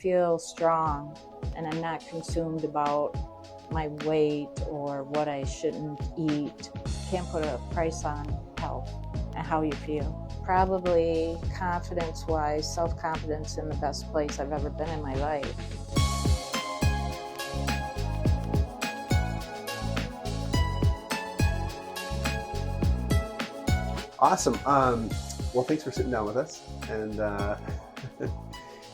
feel strong and I'm not consumed about my weight or what I shouldn't eat. Can't put a price on health and how you feel. Probably confidence-wise, self-confidence in the best place I've ever been in my life. Awesome. Well, thanks for sitting down with us, and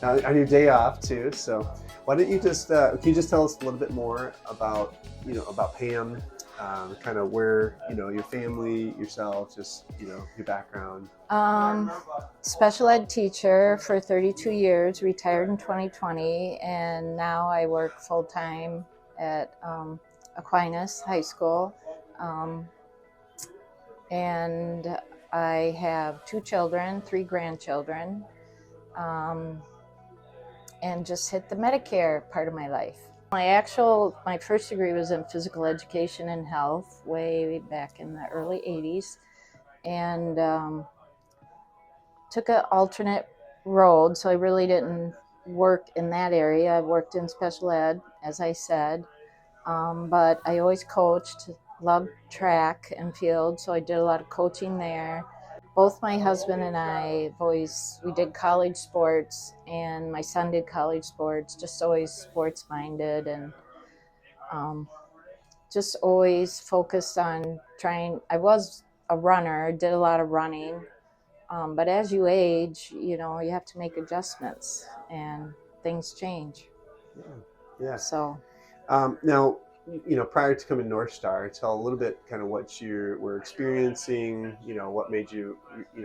on your day off too. So, why don't you just can you just tell us a little bit more about about Pam, kind of where your family, yourself, just your background. Special ed teacher for 32 years, retired in 2020, and now I work full time at Aquinas High School, and I have 2 children, 3 grandchildren, and just hit the Medicare part of my life. My first degree was in physical education and health way back in the early 80s, and took an alternate road, so I really didn't work in that area. I worked in special ed, as I said, but I always coached, loved track and field, so I did a lot of coaching there. Both my husband and I we did college sports, and my son did college sports, just always sports minded, and just always focused on trying. I was a runner, did a lot of running, but as you age, you have to make adjustments and things change. Yeah. So now, prior to coming to NorthStar, tell a little bit kind of what you were experiencing, what made you,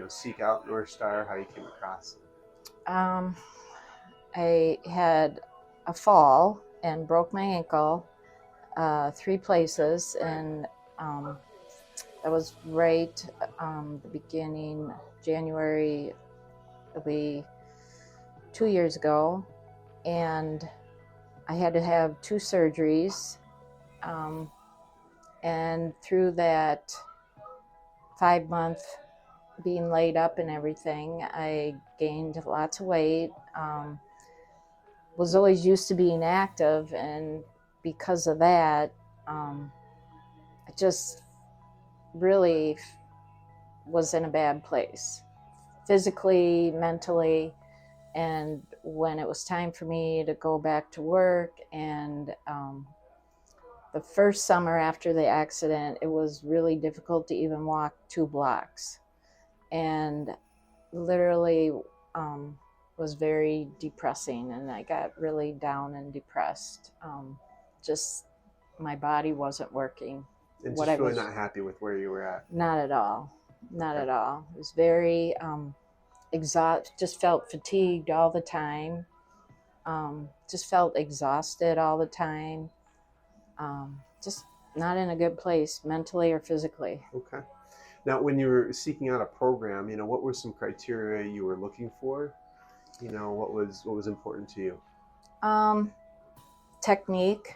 seek out NorthStar, how you came across it. I had a fall and broke my ankle 3 places, and that was right the beginning, January, it'll be 2 years ago, and I had to have 2 surgeries, and through that 5-month being laid up and everything, I gained lots of weight, was always used to being active, and because of that, I just really was in a bad place, physically, mentally. And when it was time for me to go back to work, and the first summer after the accident, it was really difficult to even walk 2 blocks, and literally was very depressing, and I got really down and depressed. Just my body wasn't working. And just really not happy with where you were at? Not at all. Not at all. It was very just felt fatigued all the time. Just felt exhausted all the time. Just not in a good place, mentally or physically. Okay. Now, when you were seeking out a program, what were some criteria you were looking for? What was important to you? Technique.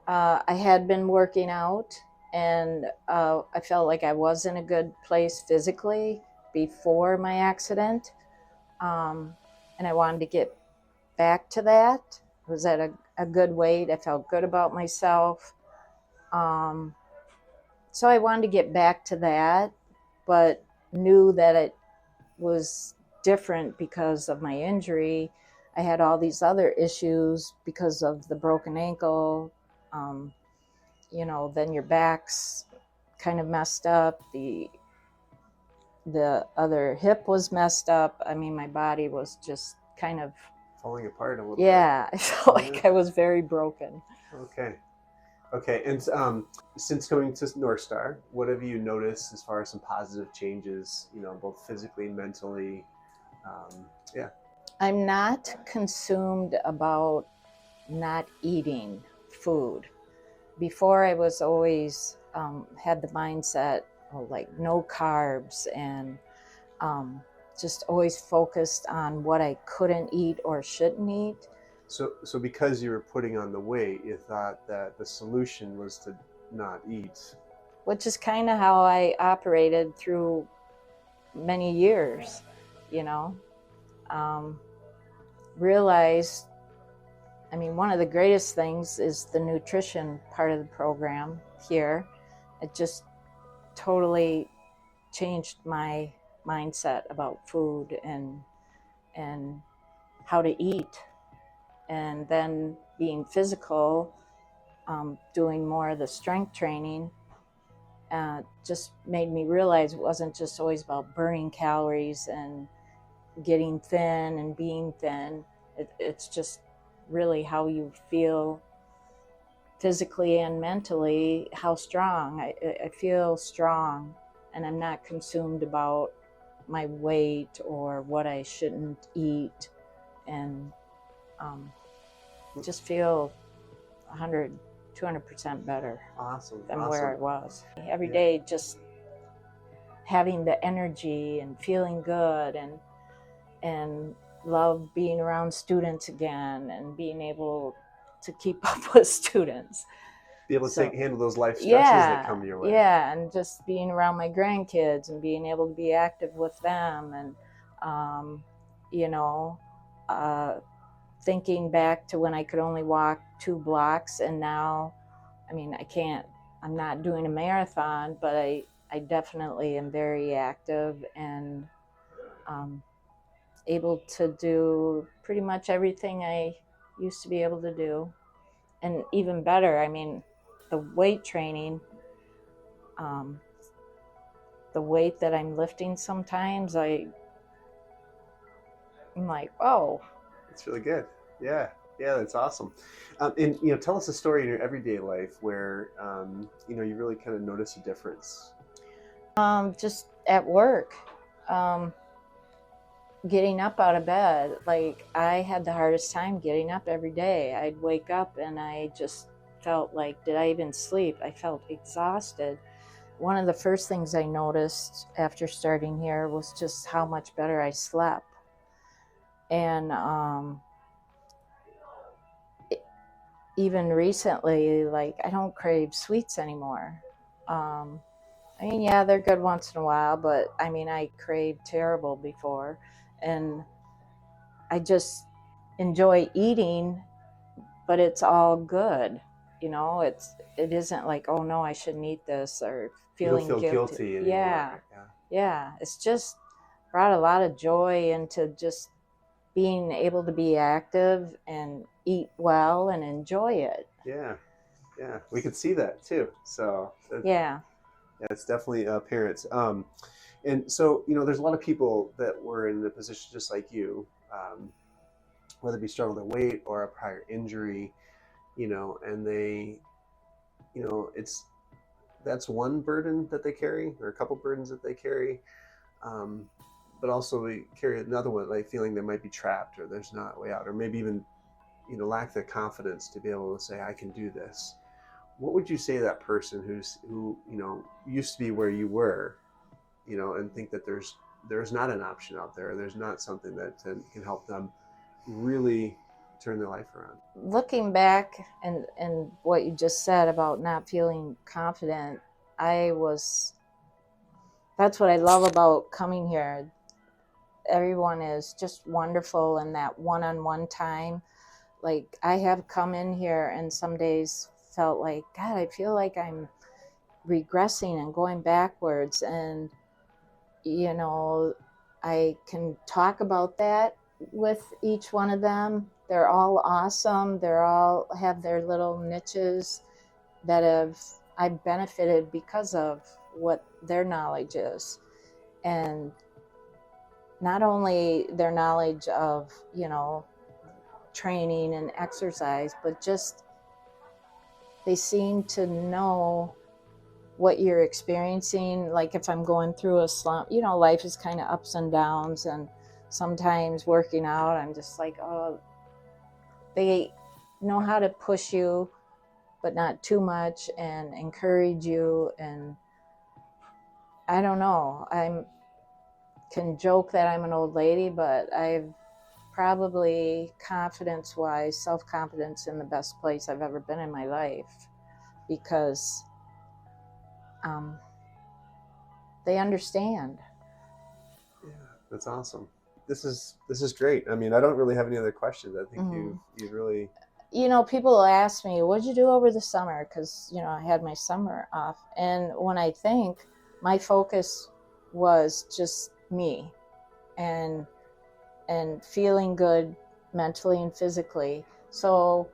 I had been working out, and I felt like I was in a good place physically before my accident, and I wanted to get back to that. I was at a good weight. I felt good about myself. So I wanted to get back to that, but knew that it was different because of my injury. I had all these other issues because of the broken ankle. Then your back's kind of messed up. The other hip was messed up. I mean, my body was just kind of falling apart a little bit. Yeah, I felt like I was very broken. Okay. And since coming to NorthStar, what have you noticed as far as some positive changes, both physically and mentally? I'm not consumed about not eating food. Before, I was always had the mindset of like no carbs, and just always focused on what I couldn't eat or shouldn't eat. So because you were putting on the weight, you thought that the solution was to not eat. Which is kind of how I operated through many years, Realized I mean, one of the greatest things is the nutrition part of the program here. It just totally changed my mindset about food and how to eat. And then being physical, doing more of the strength training, just made me realize it wasn't just always about burning calories and getting thin and being thin. It's just really how you feel physically and mentally, how strong. I feel strong, and I'm not consumed about my weight or what I shouldn't eat, and just feel 100, 200% better. Awesome. Than awesome. where I was. Every day, just having the energy and feeling good, and love being around students again, and being able to keep up with students. Be able to handle those life stresses that come your way. Yeah, and just being around my grandkids and being able to be active with them, and you know, thinking back to when I could only walk 2 blocks, and now, I mean, I'm not doing a marathon, but I definitely am very active and able to do pretty much everything I used to be able to do. And even better, I mean, the weight training, the weight that I'm lifting sometimes, I'm like, oh. It's really good. Yeah. Yeah, that's awesome. And tell us a story in your everyday life where you really kind of notice a difference. Just at work, getting up out of bed. Like, I had the hardest time getting up every day. I'd wake up and I just felt like, did I even sleep? I felt exhausted. One of the first things I noticed after starting here was just how much better I slept. And even recently, like, I don't crave sweets anymore. I mean, yeah, they're good once in a while, but I mean, I craved terrible before. And I just enjoy eating, but it's all good. It isn't like, oh no, I shouldn't eat this, or You don't feeling feel guilty. guilty Yeah. anymore. Yeah. Yeah. It's just brought a lot of joy into just being able to be active and eat well and enjoy it. Yeah. Yeah. We could see that too. So Yeah. it's definitely apparent. And so, there's a lot of people that were in a position just like you, whether it be struggling with weight or a prior injury, and they, it's that's one burden that they carry, or a couple burdens that they carry. Um, but also we carry another one, like feeling they might be trapped or there's not a way out, or maybe even, lack the confidence to be able to say, I can do this. What would you say to that person who used to be where you were, and think that there's not an option out there, there's not something that can help them really turn their life around? Looking back and what you just said about not feeling confident, that's what I love about coming here. Everyone is just wonderful in that one-on-one time. Like, I have come in here and some days felt like, God, I feel like I'm regressing and going backwards. And, I can talk about that with each one of them. They're all awesome. They're all have their little niches that I've benefited because of what their knowledge is. And not only their knowledge of, training and exercise, but just they seem to know what you're experiencing. Like, if I'm going through a slump, life is kind of ups and downs, and sometimes working out, I'm just like, oh, they know how to push you, but not too much, and encourage you. And I don't know, I can joke that I'm an old lady, but I've probably, confidence-wise, self-confidence, in the best place I've ever been in my life, because they understand. Yeah, that's awesome. This is great. I mean, I don't really have any other questions. I think you really People ask me, what'd you do over the summer? Because, I had my summer off. And when I think, my focus was just me and feeling good mentally and physically. So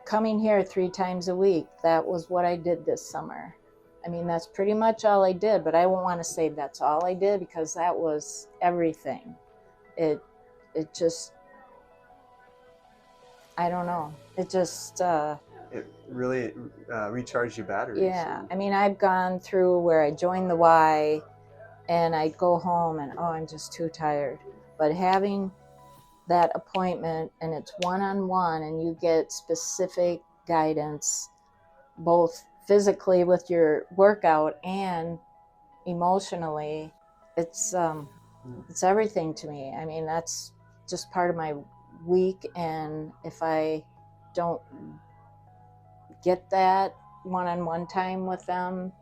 coming here 3 times a week, that was what I did this summer. I mean, that's pretty much all I did, but I won't want to say that's all I did, because that was everything. It just, I don't know. It just, It really recharged your batteries. yeah. I mean, I've gone through where I joined the Y and I'd go home and, I'm just too tired. But having that appointment, and it's one-on-one, and you get specific guidance, both physically with your workout and emotionally, it's everything to me. I mean, that's just part of my week, and if I don't get that one-on-one time with them,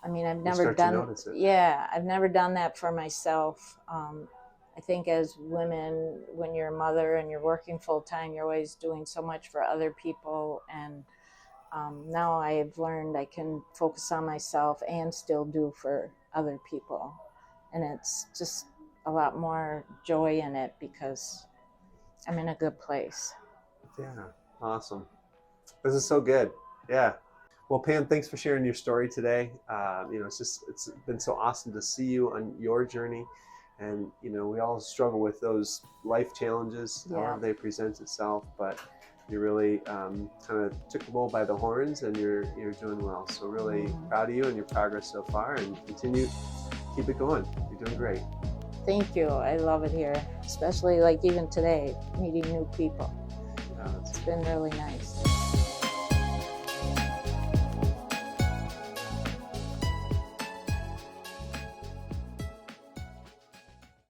I mean, I've never done, yeah, I've never done that for myself. I think as women, when you're a mother and you're working full time, you're always doing so much for other people. And now I've learned I can focus on myself and still do for other people. And it's just a lot more joy in it because I'm in a good place. Yeah, awesome. This is so good. Yeah. Well, Pam, thanks for sharing your story today. It's been so awesome to see you on your journey. And, we all struggle with those life challenges, however they present itself, but you really kind of took the bull by the horns, and you're doing well. So really proud of you and your progress so far, and keep it going. You're doing great. Thank you. I love it here, especially like even today, meeting new people. It's been really nice.